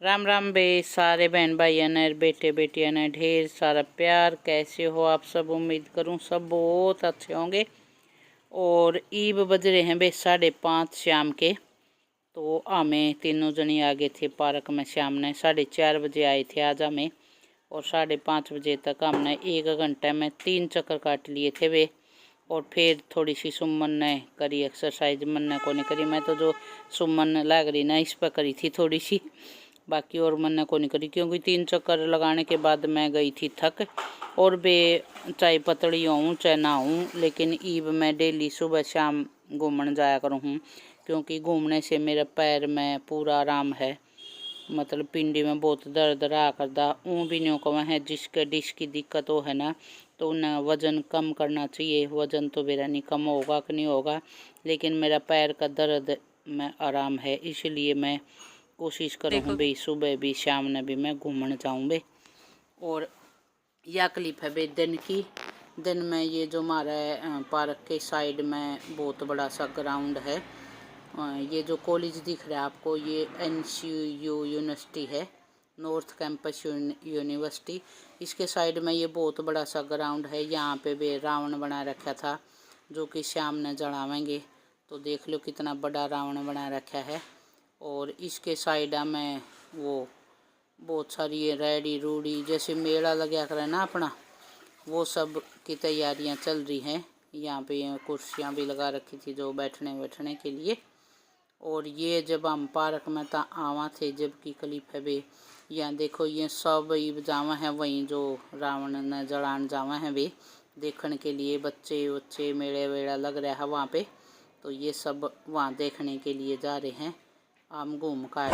राम राम बे सारे बहन भाइयों ने बेटे बेटियां ने ढेर सारा प्यार। कैसे हो आप सब? उम्मीद करूं सब बहुत अच्छे होंगे। और ईब बज रहे हैं बे 5:30 शाम के। तो हमें तीनों जनी आगे थे पार्क में। शाम ने 4:30 बजे आए थे आज हमें, और 5:30 बजे तक हमने 1 घंटे में 3 चक्कर काट लिए थे वे। और फिर थोड़ी सी सुमन ने करी एक्सरसाइज। मन ने को नहीं करी, मैं तो जो सुमन लग रही ना इस पर करी थी थोड़ी सी, बाकी और मन ने को नहीं करी, क्योंकि 3 चक्कर लगाने के बाद मैं गई थी थक। और बे चाहे पतली हूँ चाहे ना हूँ, लेकिन ईब मैं डेली सुबह शाम घूमने जाया करूँ हूँ, क्योंकि घूमने से मेरे पैर में पूरा आराम है। मतलब पिंडी में बहुत दर्द रहा करता ऊँ भी नहीं कमा है। जिसके डिश की दिक्कत हो है ना, तो उन्हें वज़न कम करना चाहिए। वज़न तो मेरा नहीं कम होगा कि नहीं होगा, लेकिन मेरा पैर का दर्द में आराम है, इसलिए मैं कोशिश करूँ भाई सुबह भी शाम ने भी मैं घूमने जाऊँ बे। और यह क्लिप है बे दिन की। दिन में ये जो हमारा पार्क के साइड में बहुत बड़ा सा ग्राउंड है। ये जो कॉलेज दिख रहा है आपको, ये NCU यूनिवर्सिटी है, नॉर्थ कैंपस यूनिवर्सिटी। इसके साइड में ये बहुत बड़ा सा ग्राउंड है। यहाँ पे भी रावण बना रखा था, जो कि शाम ने जलावेंगे। तो देख लो कितना बड़ा रावण बना रखा है। और इसके साइड में वो बहुत सारी ये रेडी रूडी जैसे मेला लगा कर ना अपना, वो सब की तैयारियां चल रही हैं। यहाँ पे कुर्सियाँ भी लगा रखी थी जो बैठने के लिए। और ये जब हम पार्क में था आवा थे जब की क्लिप है बे। यहाँ देखो ये सब जावा है वहीं जो रावण ने जलान जावा है बे, देखने के लिए। बच्चे मेले वेला लग रहा है वहाँ पे, तो ये सब वहाँ देखने के लिए जा रहे हैं। हम घूम का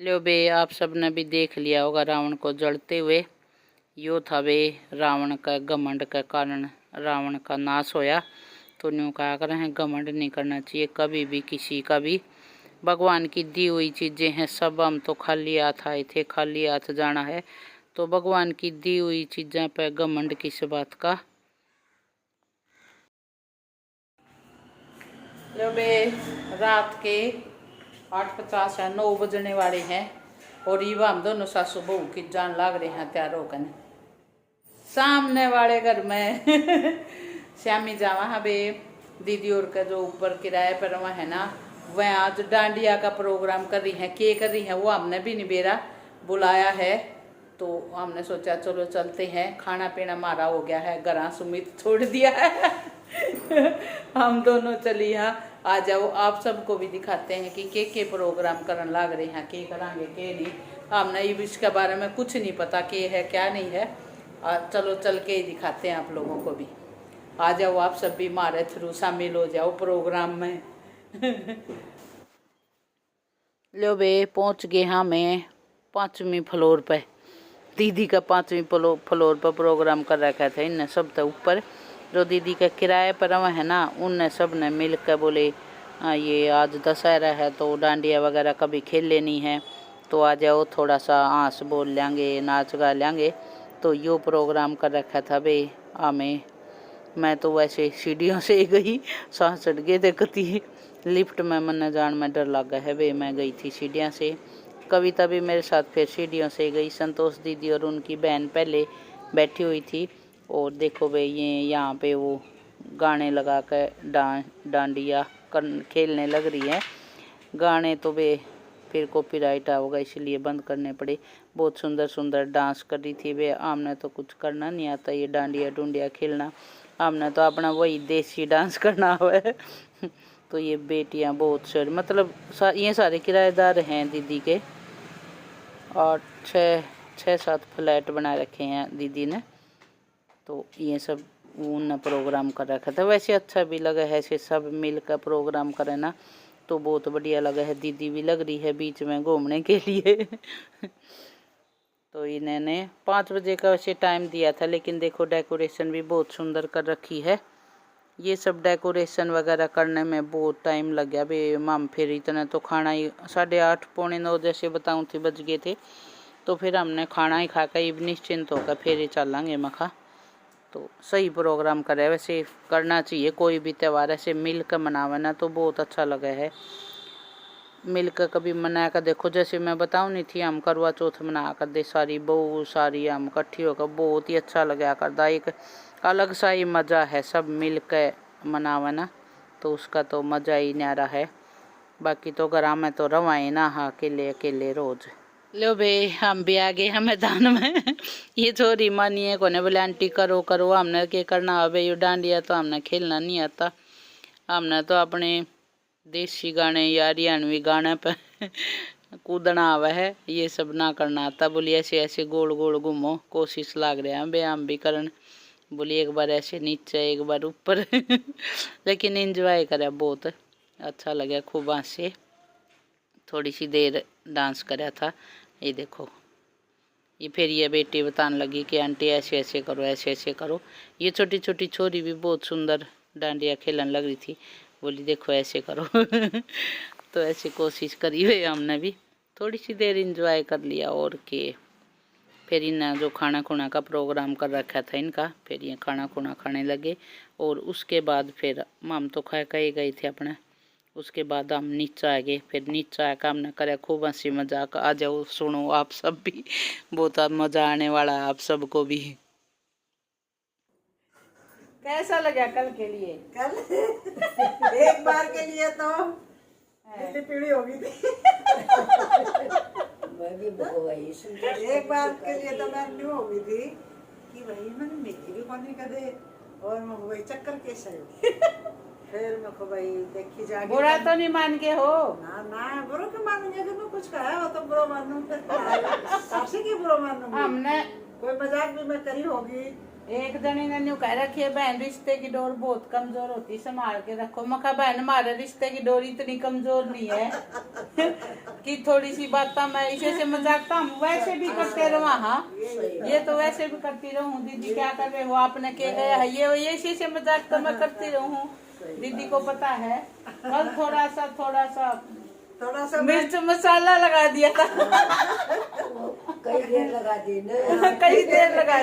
लो बे, आप सब ने भी देख लिया होगा रावण को जलते हुए। यो था वे रावण का घमंड के कारण रावण का नाश होया। तो न्यू कहा कर हैं घमंड नहीं करना चाहिए कभी भी किसी का भी। भगवान की दी हुई चीज़ें हैं सब। हम तो खाली हाथ आए थे, खाली हाथ जाना है। तो भगवान की दी हुई चीज़ें पे घमंड किस बात का। लो बे, रात के 8:50 है, 9 बजने वाले हैं। और ये हम दोनों सासू बहू की जान लाग रहे हैं तैयार होकर सामने वाले घर में श्यामी जावा हाँ बे। दीदी और का जो ऊपर किराए पर वहाँ है ना, वह आज डांडिया का प्रोग्राम कर रही है। के कर रही है वो हमने भी नहीं बेरा बुलाया है, तो हमने सोचा चलो चलते हैं। खाना पीना हमारा हो गया है, घरा सुमित छोड़ दिया है हम दोनों चली हाँ। आ जाओ, आप सबको भी दिखाते हैं कि के प्रोग्राम करने लग रहे हैं, के करांगे के नहीं। हमने इसके बारे में कुछ नहीं पता के है क्या नहीं है। चलो चल के ही दिखाते हैं आप लोगों को भी। आ जाओ आप सब भी हमारे थ्रू शामिल हो जाओ प्रोग्राम में लो बे, पहुंच गए हाँ मैं 5वीं फ्लोर पे। दीदी का 5वीं फ्लोर पर प्रोग्राम कर रखा था इनने सब। तो ऊपर जो दीदी का किराए पर वह है ना, उनने सब ने मिल कर बोले ये आज दशहरा है तो डांडिया वगैरह कभी खेल लेनी है, तो आ जाओ थोड़ा सा हंस बोल लेंगे, नाच गा लेंगे। तो यो प्रोग्राम कर रखा था बे हमें। मैं तो वैसे सीढ़ियों से ही गई, सांस चढ़ गए देखती लिफ्ट में मन जान में डर लगा है बे। मैं गई थी सीढ़ियों से। कविता भी मेरे साथ फिर सीढ़ियों से गई। संतोष दीदी और उनकी बहन पहले बैठी हुई थी। और देखो बे ये यहाँ पे वो गाने लगा कर डांडिया खेलने लग रही है। गाने तो बे फिर कॉपीराइट होगा इसलिए बंद करने पड़े। बहुत सुंदर सुंदर डांस कर रही थी वे। आमने तो कुछ करना नहीं आता ये डांडिया डूंडिया खेलना, हमने तो अपना वही देसी डांस करना हुआ है तो ये बेटियां बहुत सारी मतलब ये सारे किराएदार हैं दीदी के। और 6-7 फ्लैट बना रखे हैं दीदी ने। तो ये सब उन प्रोग्राम कर रखा था। वैसे अच्छा भी लगा है, ऐसे सब मिलकर प्रोग्राम करे ना तो बहुत बढ़िया लगा है। दीदी भी लग रही है बीच में घूमने के लिए तो इन्होंने 5 बजे का वैसे टाइम दिया था, लेकिन देखो डेकोरेशन भी बहुत सुंदर कर रखी है। ये सब डेकोरेशन वगैरह करने में बहुत टाइम लग गया बे माम। फिर इतना तो खाना ही 8:30 पौने 9 जैसे बताऊँ थी बज गए थे। तो फिर हमने खाना ही खा कर निश्चिंत होकर फिर ही चलेंगे मखा। तो सही प्रोग्राम करे, वैसे करना चाहिए कोई भी त्यौहार ऐसे मिल कर मनावे ना तो बहुत अच्छा लगा है। मिलकर कभी मना कर देखो, जैसे मैं बताऊँ नहीं थी हम करवा चौथ मना कर दे सारी बहू सारी हम इकट्ठी होकर, बहुत ही अच्छा लगा करता। एक अलग सा ही मज़ा है सब मिल कर मनावा ना, तो उसका तो मज़ा ही न्यारा है। बाकी तो घर में तो रवाए ना हाँ अकेले अकेले रोज। लो भाई हम भी आ गए हैं मैदान में। ये छोरी मानिए कोने बोले आंटी करो करो, हमने क्या करना है भाई, डांडिया तो हमने खेलना नहीं आता। हमने तो अपने देसी गाने या हरियाणवी गाने पर कूदना आवा है, ये सब ना करना आता। बोली ऐसे ऐसे गोल गोल घूमो, कोशिश लाग रहा है बे हम भी करन। बोली एक बार ऐसे नीचे एक बार ऊपर लेकिन एंजॉय करा, बहुत अच्छा लगा, खूब हंसे। थोड़ी सी देर डांस करा था। ये देखो ये फिर ये बेटी बताने लगी कि आंटी ऐसे ऐसे करो ऐसे ऐसे करो। ये छोटी छोटी छोरी भी बहुत सुंदर डांडिया खेलने लग रही थी। बोली देखो ऐसे करो तो ऐसे कोशिश करी हुई हमने भी, थोड़ी सी देर इंजॉय कर लिया और के। फिर इन्हें जो खाना खुना का प्रोग्राम कर रखा था इनका, फिर ये खाना खुना खाने लगे। और उसके बाद फिर हम तो खा के गए थे अपने। उसके बाद हम नीचे आ गए। फिर नीचे आकर हमने करे खूब हंसी मजाक। आ जाओ सुनो आप सब भी, बहुत मजा आने वाला है आप सबको भी। कैसा लगा कल के लिए? कल एक बार के लिए तो इतनी पीढ़ी हो गई थी। मैं भी भगवाई एक बार के लिए तो मैं न्यू हो गई थी कि भाई मैंने मेरी भी पानी कर दे और मैं भाई चक्कर कैसे फिर मैं को भाई देखी जाके बुरा तो नहीं मान के हो ना ना बुरा क्यों मानूंगी, अगर मैं कुछ कहा हो तो बुरा मानूं, फिर सासे की बुरा मानूंगी। हमने कोई मजाक भी मैं करी होगी। एक जनी ने न्यू कह रखी है बहन रिश्ते की डोर बहुत कमजोर होती, संभाल के रखो। मखा बहन हमारे रिश्ते की डोर इतनी कमजोर नहीं है कि थोड़ी सी बात मैं इसे से मजाक तो हम वैसे भी करते रहो। हाँ ये तो वैसे भी करती रहूं। दीदी क्या कर रहे हो आपने क्या गया है, ये इसी से मजाक तो मैं करती रहूं, दीदी को पता है। कल थोड़ा सा मिर्च मसाला लगा दिया था कई देर लगा दी ना कई देर लगा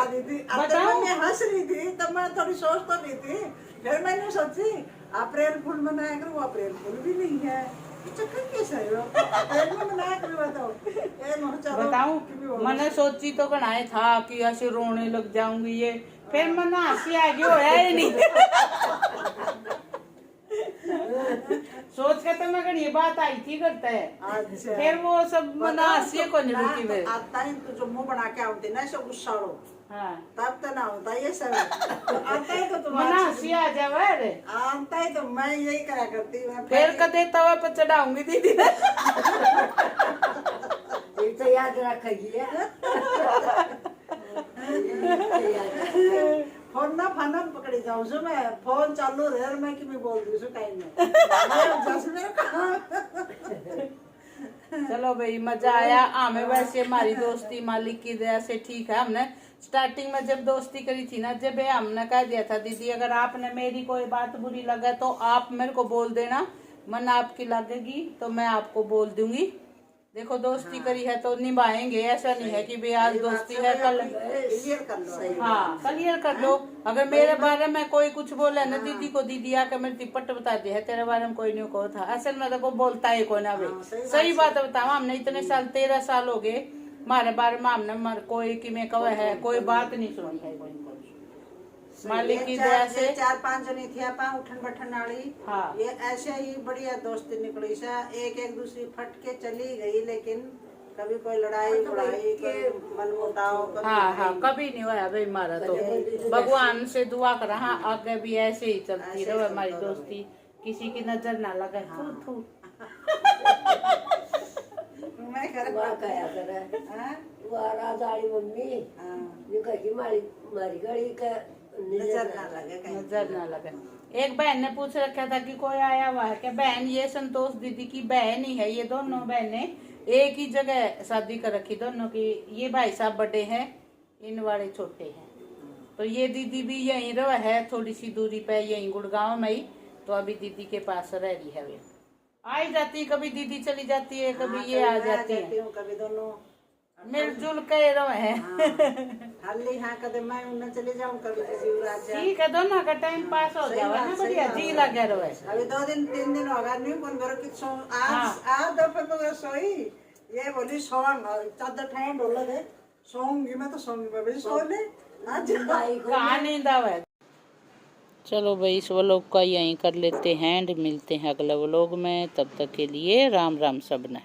दी थी। अब तो मैं हंस रही थी तब मैं थोड़ी सोच तो नहीं थी। फिर मैंने सोची अप्रैल फूल मनाया करूँ, अप्रैल फूल भी नहीं है, चक्कर कैसे है अप्रैल में मनाया करूँ। बताऊं मैंने सोची तो बनाया था कि ऐसे रोने लग जाऊंगी ये, फिर मैंने हंसी आ गई होया ही नहीं सोच के तो मैं ये बात आई थी करता है। अच्छा। फिर वो सब मना हंसी को नहीं रुकी फिर। आता ही तो जो मुंह बना के आते ना सब गुस्सा लो। हाँ तब तो ना होता ये सब। आता ही तो तुम मना हंसी आ जावे रे। आता ही तो मैं यही करा करती हूँ। फिर कदे तवा पर चढ़ाऊंगी दीदी ये तो याद रखेगी फोन ना फाना पकड़ी जाऊँ सो मैं, फोन चालू रहे मैं कि मैं बोल दूँ सो टाइम में चलो भाई मजा आया हमें। वैसे हमारी दोस्ती मालिक की दया से ठीक है। हमने स्टार्टिंग में जब दोस्ती करी थी ना, जब हमने कह दिया था दीदी अगर आपने मेरी कोई बात बुरी लगा तो आप मेरे को बोल देना, मन आपकी लगेगी तो मैं आपको बोल दूंगी। देखो दोस्ती करी है तो निभाएंगे, ऐसा नहीं है कि भाई आज दोस्ती है कल क्लियर कर लो। हाँ क्लियर कर लो। अगर मेरे बारे में कोई कुछ बोले ना दीदी को, दीदी आकर मेरी तिपट बता दी है तेरे बारे में कोई नहीं को था, असल में तो को बोलता है कोई ना भाई। सही बात बताओ, हमने इतने साल 13 साल हो गए हमारे बारे में हमने कोई कि मैं कहे है कोई बात नहीं सुनी है कोई मालिक की दया से। 4-5 जनी थी आपा उठन बैठन वाली। हाँ। ये ऐसे ही बढ़िया दोस्ती निकली सा, एक दूसरी फट के चली गई, लेकिन कभी कोई लड़ाई बुड़ाई कोई मनमुटाव हाँ कभी नहीं हुआ भाई हमारा तो। भगवान से दुआ करा हाँ आगे भी ऐसे ही चलती रहे हमारी दोस्ती, किसी की नजर ना लगे। थू मैं वहाँ कया करे वहाँ राजाड़ी मम्मी ये कही मारी गड़ी का नजर ना लगे। एक बहन ने पूछ रखा था कि कोई आया हुआ है क्या, बहन ये संतोष दीदी की बहन ही है। ये दोनों बहनें एक ही जगह शादी कर रखी दोनों की। ये भाई साहब बड़े हैं, इन वाले छोटे हैं। तो ये दीदी भी यहीं रह है, थोड़ी सी दूरी पे यहीं गुड़गांव में ही। तो अभी दीदी के पास रह रही है वे। आई जाती है, कभी दीदी चली जाती है, कभी ये आ जाती है, कभी दोनों मिलजुल के रहे हैं। हाली हाँ कदे मैं उन्हें चले जाऊँ, कभी शिवराज ठीक है, दोनों का टाइम पास हो जावा ना, बढ़िया जी लगे रहे। अभी 2 दिन 3 दिन होगा नहीं फोन करो कि आज दोपहर सोई, ये बोली सोंग चादर ठंड हो लगे सोऊंगी, मैं तो सोऊंगी, मैं भी सो ले आज कहाँ नींद आवे। चलो भाई, इस व्लॉग का यहीं कर लेते हैं एंड मिलते हैं अगले व्लॉग में। तब तक के लिए राम राम सबने।